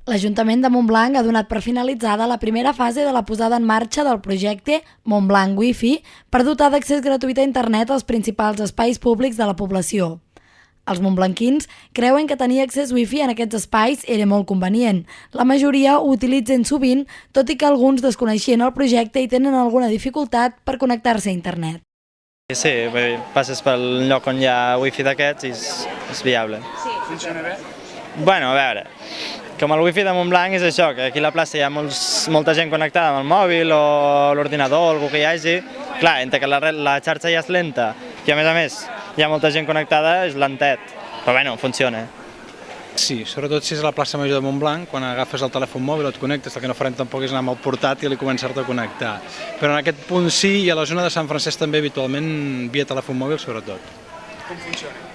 L'Ajuntament de Montblanc ha donat per finalitzada la primera fase de la posada en marxa del projecte Montblanc Wi-Fi per dotar d'accés gratuït a internet als principals espais públics de la població. Els montblanquins creuen que tenir accés Wi-Fi en aquests espais era molt convenient. La majoria ho utilitzen sovint, tot i que alguns desconeixien el projecte i tenen alguna dificultat per connectar-se a internet. Sí, passes pel lloc on hi ha wifi d'aquests i és viable. Sí. Funciona bé? Bueno, a veure, com el wifi de Montblanc és això, que aquí a la plaça hi ha molta gent connectada amb el mòbil o l'ordinador o el que hi hagi. Clar, entre que la xarxa ja és lenta i a més hi ha molta gent connectada, és lentet, però bueno, funciona. Sí, sobretot si és a la plaça Major de Montblanc, quan agafes el telèfon mòbil o et connectes, el que no farem tampoc és anar amb el portàtil i començar-te a connectar. Però en aquest punt sí, i a la zona de Sant Francesc també habitualment via telèfon mòbil sobretot. Com funciona?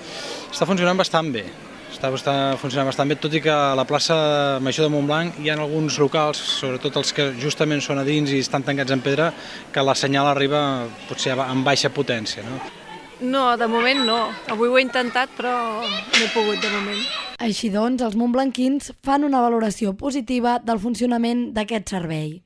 Està funcionant bastant bé. Està funcionant bastant bé, tot i que a la plaça Major de Montblanc hi ha alguns locals, sobretot els que justament són a dins i estan tancats en pedra, que la senyal arriba potser amb baixa potència. No, de moment no. Avui ho he intentat, però no he pogut de moment. Així doncs, els montblanquins fan una valoració positiva del funcionament d'aquest servei.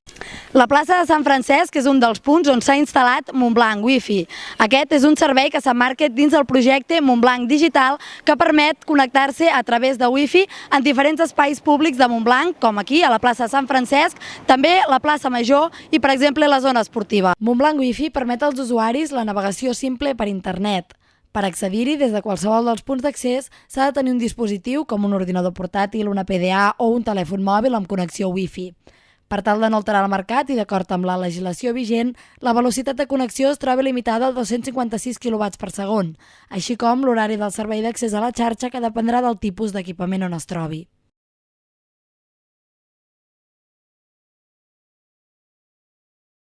La plaça de Sant Francesc és un dels punts on s'ha instal·lat Montblanc Wi-Fi. Aquest és un servei que s'emmarca dins del projecte Montblanc Digital, que permet connectar-se a través de Wi-Fi en diferents espais públics de Montblanc, com aquí, a la plaça de Sant Francesc, també la plaça Major i, per exemple, la zona esportiva. Montblanc Wi-Fi permet als usuaris la navegació simple per internet. Per accedir-hi, des de qualsevol dels punts d'accés, s'ha de tenir un dispositiu com un ordinador portàtil, una PDA o un telèfon mòbil amb connexió Wi-Fi. Per tal de no alterar el mercat i d'acord amb la legislació vigent, la velocitat de connexió es troba limitada a 256 kW per segon, així com l'horari del servei d'accés a la xarxa, que dependrà del tipus d'equipament on es trobi.